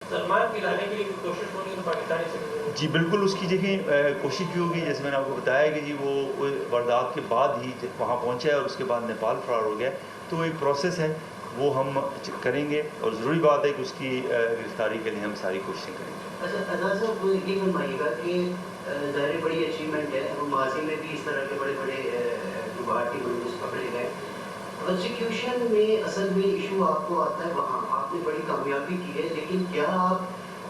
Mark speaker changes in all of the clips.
Speaker 1: सलमान दिलाने के लिए कोशिश हो रही है तो पाकिस्तानी से
Speaker 2: जी बिल्कुल, उसकी देखें कोशिश भी होगी। जैसे मैंने आपको बताया कि जी वो वारदात के बाद ही वहाँ पहुँचा है और उसके बाद नेपाल फरार हो गया, तो एक प्रोसेस है वो हम करेंगे और ज़रूरी बात है कि उसकी गिरफ्तारी के लिए हम सारी कोशिशें करेंगे।
Speaker 3: अच्छा आज़ाद साहब ये फरमाइएगा कि ज़ाहिर बड़ी अचीवमेंट है और माजी में भी इस तरह के बड़े बड़े जो भारतीय मुलज़िम पकड़े गए, प्रोसिक्यूशन में असल में इशू आपको आता है वहाँ आपने बड़ी कामयाबी की है, लेकिन क्या आप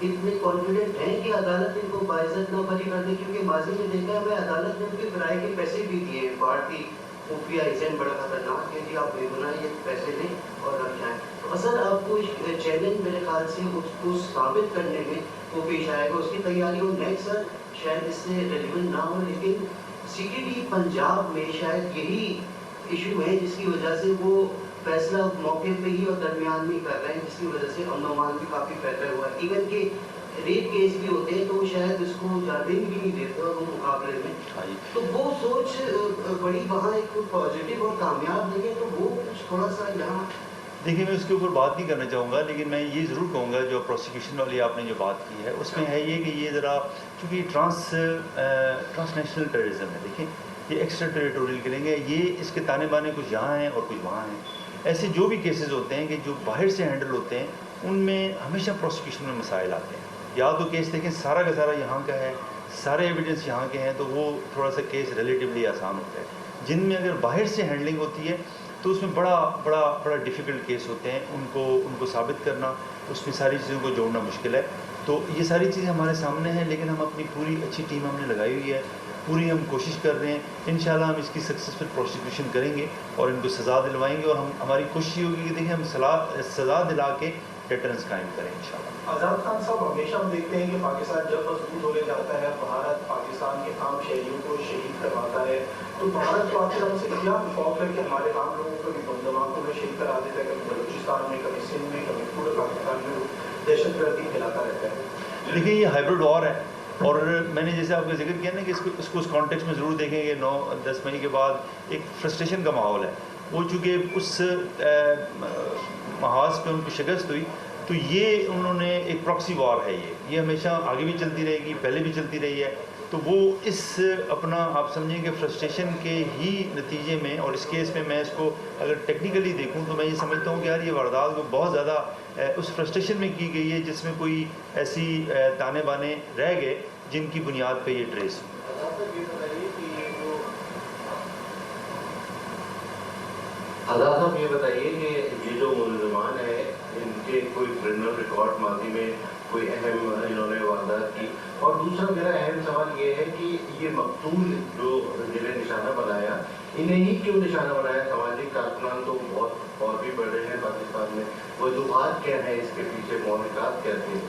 Speaker 3: इतने कॉन्फिडेंट हैं कि अदालत इनको बाइज्जत ना बरी कर दे? क्योंकि माजी में देखा है हमें अदालत ने उनके किराए के पैसे भी दिए हैं, भारतीय खुफिया एजेंट बड़ा खतरनाक है कि आप बेगुनाह ये पैसे लें और रख जाएँ। तो असल आपको चैलेंज मेरे ख्याल से उसको साबित करने में वो पेश आएगा, उसकी तैयारी हो नेक्स्ट सर शायद इससे रेलिवेंट ना हो, लेकिन सीटीडी पंजाब में शायद यही इशू है जिसकी वजह से वो फैसला मौके पे ही और दरमियान में कर रहे हैं, जिसकी वजह से अमन अमान भी काफ़ी बेहतर हुआ है। इवन के रेप केस भी होते हैं तो वो शायद उसको जामिन भी नहीं देते और वो मुकाबले में, तो वो सोच बड़ी वहाँ एक पॉजिटिव और कामयाब लगे, तो वो कुछ थोड़ा सा यहाँ
Speaker 2: देखिए मैं उसके ऊपर बात नहीं करना चाहूँगा, लेकिन मैं ये ज़रूर कहूँगा जो प्रोसिक्यूशन वाली आपने जो बात की है उसमें है ये कि ये ज़रा चूँकि ट्रांसनेशनल टेररिज्म है, देखिए ये एक्स्ट्रा टेरिटोरियल करेंगे, ये इसके ताने बाने कुछ यहाँ हैं और कुछ वहाँ हैं। ऐसे जो भी केसेस होते हैं कि जो बाहर से हैंडल होते हैं उनमें हमेशा प्रोसिक्यूशन में मसाइल आते हैं। या तो केस देखें सारा का सारा यहाँ का है, सारे एविडेंस यहाँ के हैं, तो वो थोड़ा सा केस रिलेटिवली आसान होता है। जिनमें अगर बाहर से हैंडलिंग होती है तो उसमें बड़ा डिफ़िकल्ट केस होते हैं, उनको साबित करना, उसमें सारी चीज़ों को जोड़ना मुश्किल है। तो ये सारी चीज़ें हमारे सामने हैं, लेकिन हम अपनी पूरी अच्छी टीम हमने लगाई हुई है, पूरी हम कोशिश कर रहे हैं। इंशाल्लाह हम इसकी सक्सेसफुल प्रोसिक्यूशन करेंगे और इनको सज़ा दिलवाएंगे और हमारी कोशिश ये होगी कि देखिए हम सज़ा दिला के डेटरेंस कायम करें इंशाल्लाह।
Speaker 1: आज़ाद खान साहब, हमेशा हम देखते हैं कि पाकिस्तान जब मजबूत होने जाता है भारत पाकिस्तान के आम शहरियों को शहीद करवाता है, तो भारत पाकिस्तान से क्या खौफ है कि हमारे आम लोगों को भी बम धमाकों में शहीद करा देता है, कभी बलूचिस्तान में, कभी सिंध में, कभी पूरे पाकिस्तान में दहशत गर्दी फैलाता रहता है।
Speaker 2: देखिए ये हाइब्रिड वॉर है और मैंने जैसे आपका जिक्र किया ना कि इसको उस कॉन्टेक्स्ट में ज़रूर देखेंगे। 9-10 मई के बाद एक फ्रस्ट्रेशन का माहौल है, वो चूँकि उस महाज पे उनको शिकस्त हुई, तो ये उन्होंने एक प्रॉक्सी वॉर है, ये हमेशा आगे भी चलती रहेगी, पहले भी चलती रही है। तो वो इस अपना आप समझें कि फ्रस्ट्रेशन के ही नतीजे में, और इस केस में मैं इसको अगर टेक्निकली देखूं तो मैं ये समझता हूँ कि यार ये वारदात को बहुत ज़्यादा उस फ्रस्ट्रेशन में की गई है जिसमें कोई ऐसी ताने बाने रह गए जिनकी बुनियाद पे ये ट्रेस हुई।
Speaker 4: आज़ाद साहब ये बताइए कि ये जो मुलज़मान है इनके कोई क्रिमिनल रिकॉर्ड माजी में कोई अहम इन्होंने वारदात की, और दूसरा मेरा अहम सवाल ये है कि ये मकतूल जो जिन्हें निशाना बनाया इन्हें ही क्यों निशाना बनाया? सामाजिक कारकुनान तो बहुत और भी बढ़ रहे हैं पाकिस्तान में, वजूहात क्या है इसके पीछे, मौलिकात क्या थे?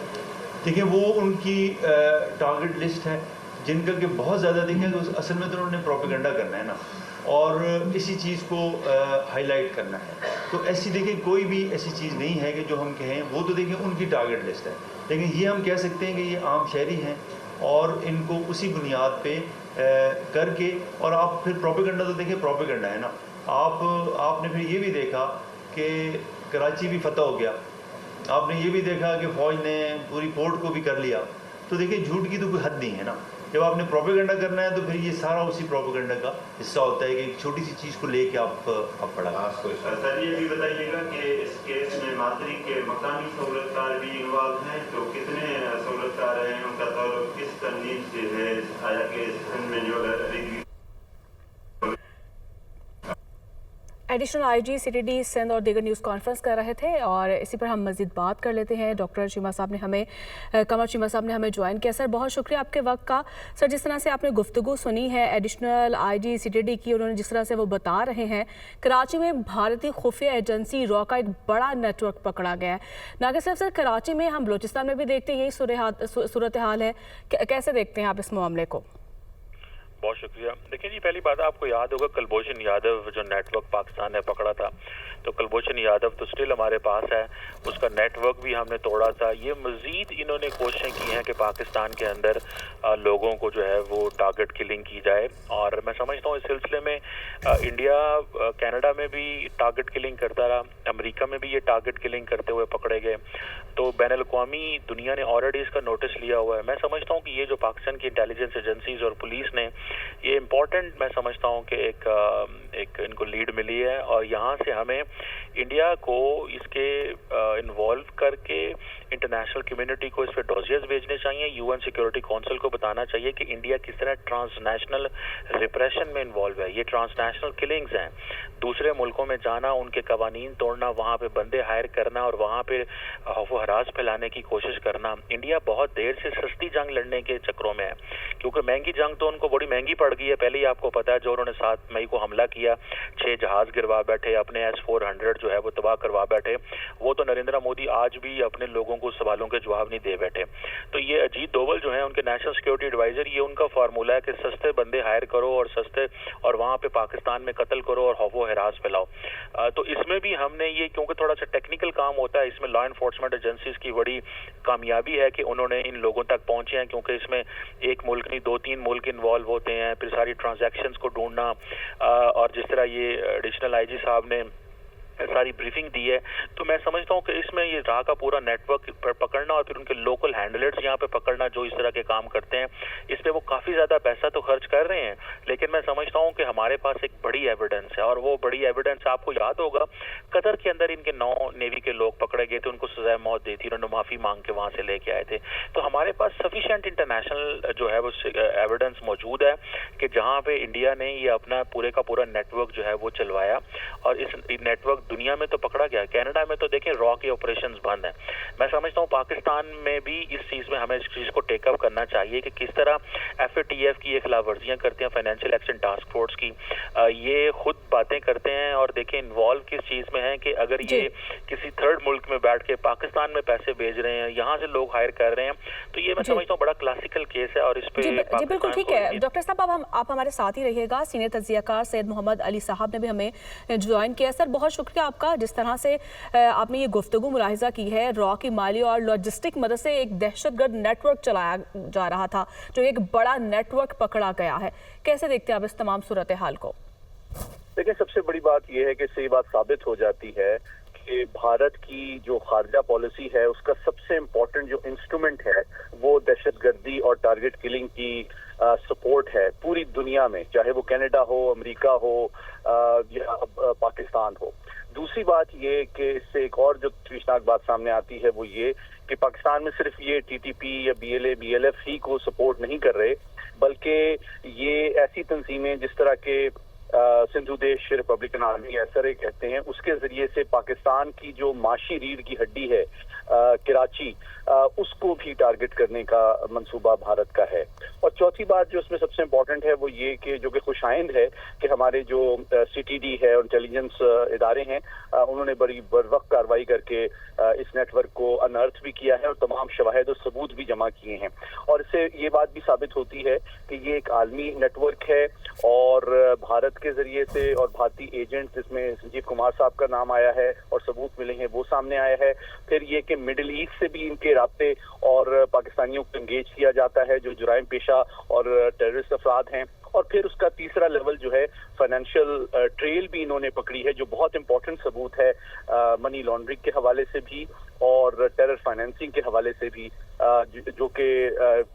Speaker 2: देखिए वो उनकी टारगेट लिस्ट है जिनका कि बहुत ज़्यादा देखें तो असल में तो उन्होंने प्रोपेगेंडा करना है ना, और इसी चीज़ को हाईलाइट करना है। तो ऐसी देखिए कोई भी ऐसी चीज़ नहीं है कि जो हम कहें, वो तो देखिए उनकी टारगेट लिस्ट है, लेकिन ये हम कह सकते हैं कि ये आम शहरी हैं और इनको उसी बुनियाद पे करके, और आप फिर प्रोपेगेंडा तो देखिए प्रोपेगेंडा है ना। आपने फिर ये भी देखा कि कराची भी फतह हो गया, आपने ये भी देखा कि फ़ौज ने पूरी पोर्ट को भी कर लिया। तो देखिए झूठ की तो कोई हद नहीं है ना। जब आपने प्रोपेगेंडा करना है तो फिर ये सारा उसी प्रोपेगेंडा का हिस्सा होता है कि एक छोटी सी चीज़ को लेके आप पढ़ा।
Speaker 5: सर ये भी बताइएगा कि इस केस में मादरी के मकानी सहूलतकार भी इन्वॉल्व हैं, तो कितने सहूलतकार हैं, उनका ताल्लुक किस तंजीम से है, आया कि सिंध में जो
Speaker 6: एडिशनल आईजी सीटीडी सिंध और दीगर न्यूज़ कॉन्फ्रेंस कर रहे थे, और इसी पर हम मज़ीद बात कर लेते हैं। डॉक्टर चीमा साहब ने हमें कमर चीमा साहब ने हमें ज्वाइन किया। सर बहुत शुक्रिया आपके वक्त का। सर जिस तरह से आपने गुफ्तगू सुनी है एडिशनल आईजी सीटीडी की, उन्होंने जिस तरह से वो बता रहे हैं, कराची में भारतीय खुफिया एजेंसी रॉ का एक बड़ा नेटवर्क पकड़ा गया है। ना कि सिर्फ सर कराची में, हम बलूचिस्तान में भी देखते हैं यही सूरत हाल है। कैसे देखते हैं आप इस मामले को?
Speaker 7: बहुत शुक्रिया। देखिए जी, पहली बात आपको याद होगा कुलभूषण यादव जो नेटवर्क पाकिस्तान ने पकड़ा था, तो कुलभूषण यादव तो स्टिल हमारे पास है, उसका नेटवर्क भी हमने तोड़ा था। ये मजीद इन्होंने कोशिशें की हैं कि पाकिस्तान के अंदर लोगों को जो है वो टारगेट किलिंग की जाए, और मैं समझता हूँ इस सिलसिले में इंडिया कनाडा में भी टारगेट किलिंग करता रहा, अमेरिका में भी ये टारगेट किलिंग करते हुए पकड़े गए, तो बैन अल-अक़वामी दुनिया ने ऑलरेडी इसका नोटिस लिया हुआ है। मैं समझता हूँ कि ये जो पाकिस्तान की इंटेलिजेंस एजेंसीज और पुलिस ने ये इम्पोर्टेंट, मैं समझता हूँ कि एक इनको लीड मिली है, और यहाँ से हमें इंडिया को इसके इन्वॉल्व करके इंटरनेशनल कम्युनिटी को इस पर डॉसियर्स भेजने चाहिए, यूएन सिक्योरिटी काउंसिल को बताना चाहिए कि इंडिया किस तरह ट्रांसनेशनल रिप्रेशन में इन्वॉल्व है। ये ट्रांसनेशनल किलिंग्स हैं, दूसरे मुल्कों में जाना, उनके कवानीन तोड़ना, वहाँ पे बंदे हायर करना और वहाँ पे वो हरास फैलाने की कोशिश करना। इंडिया बहुत देर से सस्ती जंग लड़ने के चक्रों में है, क्योंकि महंगी जंग तो उनको बड़ी महंगी पड़ गई है। पहले ही आपको पता है जो उन्होंने 7 मई को हमला किया, 6 जहाज गिरवा बैठे, अपने S-400 जो है वो तबाह करवा बैठे, वो तो नरेंद्र मोदी आज भी अपने लोगों को सवालों के जवाब नहीं दे बैठे। तो ये अजीत डोवल जो है उनके नेशनल सिक्योरिटी एडवाइजर, ये उनका फार्मूला है कि सस्ते बंदे हायर करो और सस्ते और वहाँ पे पाकिस्तान में कत्ल करो और खौफ हरास फैलाओ। तो इसमें भी हमने ये, क्योंकि थोड़ा सा टेक्निकल काम होता है, इसमें लॉ एनफोर्समेंट एजेंसीज की बड़ी कामयाबी है कि उन्होंने इन लोगों तक पहुंचे हैं, क्योंकि इसमें एक मुल्क नहीं 2-3 मुल्क इन्वॉल्व होते हैं, फिर सारी ट्रांजैक्शंस को ढूंढना, और जिस तरह ये एडिशनल आईजी साहब ने सारी ब्रीफिंग दी है, तो मैं समझता हूँ कि इसमें ये राह का पूरा नेटवर्क पर पकड़ना और फिर उनके लोकल हैंडलर्स यहाँ पे पकड़ना जो इस तरह के काम करते हैं, इस पे वो काफ़ी ज़्यादा पैसा तो खर्च कर रहे हैं, लेकिन मैं समझता हूँ कि हमारे पास एक बड़ी एविडेंस है, और वो बड़ी एविडेंस आपको याद होगा कतर के अंदर इनके 9 नेवी के लोग पकड़े गए थे, उनको सजाए मौत दी थी, उन्होंने माफ़ी मांग के वहाँ से लेके आए थे। तो हमारे पास सफिशिएंट इंटरनेशनल जो है वो एविडेंस मौजूद है कि जहाँ पे इंडिया ने ये अपना पूरे का पूरा नेटवर्क जो है वो चलवाया, और इस नेटवर्क दुनिया में तो पकड़ा गया। कनाडा में तो देखें रॉ के ऑपरेशंस बंद हैं। मैं समझता हूँ पाकिस्तान में भी इस चीज़ में हमें इस चीज़ को टेकअप करना चाहिए कि किस तरह FATF की ये खिलाफ वर्जियाँ करते हैं, फाइनेंशियल एक्शन टास्क फोर्स की, ये खुद बातें करते हैं, और देखें इन्वॉल्व किस चीज़ में है कि अगर ये किसी थर्ड मुल्क में बैठ के पाकिस्तान में पैसे भेज रहे हैं, यहाँ से लोग हायर कर रहे हैं, तो ये मैं समझता हूँ बड़ा क्लासिकल केस है, और इस पे
Speaker 6: जी बिल्कुल ठीक है। डॉक्टर साहब अब आप हमारे साथ ही रहिएगा। सीनियर तज्जियाकार सैयद मोहम्मद अली साहब ने भी हमें ज्वाइन किया। सर बहुत शुक्रिया आपका, जिस तरह से आपने ये गुफ्तगू मुलाहिजा की है, रॉ की माली और लॉजिस्टिक मदद से एक दहशतगर्द नेटवर्क चलाया जा रहा था, जो एक बड़ा नेटवर्क पकड़ा गया है। कैसे देखते हैं आप इस तमाम सूरत हाल को?
Speaker 8: देखिए, सबसे बड़ी बात यह है कि इससे ये बात साबित हो जाती है कि भारत की जो खारजा पॉलिसी है उसका सबसे इम्पोर्टेंट जो इंस्ट्रूमेंट है वो दहशतगर्दी और टारगेट किलिंग की सपोर्ट है पूरी दुनिया में, चाहे वो कनाडा हो, अमेरिका हो या पाकिस्तान हो। दूसरी बात ये कि इससे एक और जो तशवीशनाक बात सामने आती है वो ये कि पाकिस्तान में सिर्फ ये TTP या BLA BLF ही को सपोर्ट नहीं कर रहे, बल्कि ये ऐसी तंजीमें जिस तरह के सिंधु देश रिपब्लिकन आर्मी SRA कहते हैं, उसके जरिए से पाकिस्तान की जो माशी रीढ़ की हड्डी है कराची, उसको भी टारगेट करने का मंसूबा भारत का है। और चौथी बात जो इसमें सबसे इम्पोर्टेंट है वो ये कि जो कि खुशाइंद है कि हमारे जो CTD है और इंटेलिजेंस इदारे हैं, उन्होंने बड़ी बरवक्त कार्रवाई करके इस नेटवर्क को अनर्थ भी किया है और तमाम शवाहिद और सबूत भी जमा किए हैं। और इससे ये बात भी साबित होती है कि ये एक आलमी नेटवर्क है, और भारत के जरिए से और भारतीय एजेंट जिसमें संजीव कुमार साहब का नाम आया है और सबूत मिले हैं वो सामने आया है। फिर ये कि मिडिल ईस्ट से भी इनके राब्ते और पाकिस्तानियों को एंगेज किया जाता है जो जुराइम पेशा और टेररिस्ट अफराद हैं। और फिर उसका तीसरा लेवल जो है फाइनेंशियल ट्रेल भी इन्होंने पकड़ी है, जो बहुत इंपॉर्टेंट सबूत है मनी लॉन्ड्रिंग के हवाले से भी और टेरर फाइनेंसिंग के हवाले से भी, जो कि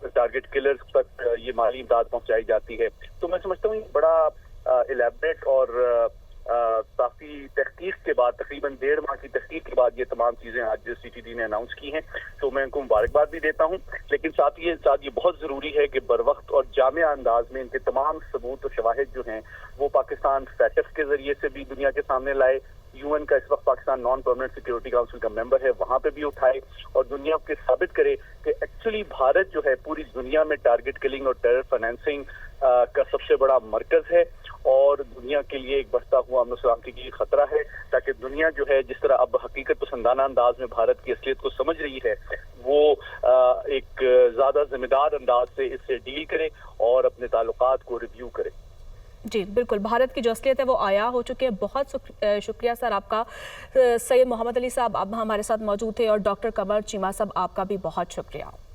Speaker 8: टारगेट किलर्स तक ये माली इमदाद पहुंचाई जाती है। तो मैं समझता हूँ बड़ा इलेबरेट और काफी तहकीक के बाद, तकरीबन 1.5 माह की तहकीक के बाद ये तमाम चीजें आज CTD ने अनाउंस की हैं, तो मैं उनको मुबारकबाद भी देता हूं। लेकिन साथ ये बहुत जरूरी है कि बरवक्त और जामिया अंदाज में इनके तमाम सबूत और शवाहिद जो हैं वो पाकिस्तान FATF के जरिए से भी दुनिया के सामने लाए, UN का इस वक्त Pakistan non permanent security council का मेंबर है, वहां पे भी उठाए और दुनिया के साबित करे कि एक्चुअली भारत जो है पूरी दुनिया में टारगेट किलिंग और टेरर फाइनेंसिंग का सबसे बड़ा मरकज है और दुनिया के लिए एक बढ़ता हुआ अमन सलामती के लिए खतरा है, ताकि दुनिया जो है जिस तरह अब हकीकत पसंदाना अंदाज में भारत की असलियत को समझ रही है, वो एक ज़्यादा जिम्मेदार अंदाज से इससे डील करे और अपने ताल्लुकात को रिव्यू करे।
Speaker 6: जी बिल्कुल, भारत की जो असलियत है वो आया हो चुकी है। बहुत शुक्रिया सर आपका। सैयद मोहम्मद अली साहब अब हमारे साथ मौजूद थे और डॉक्टर कमर चीमा साहब आपका भी बहुत शुक्रिया।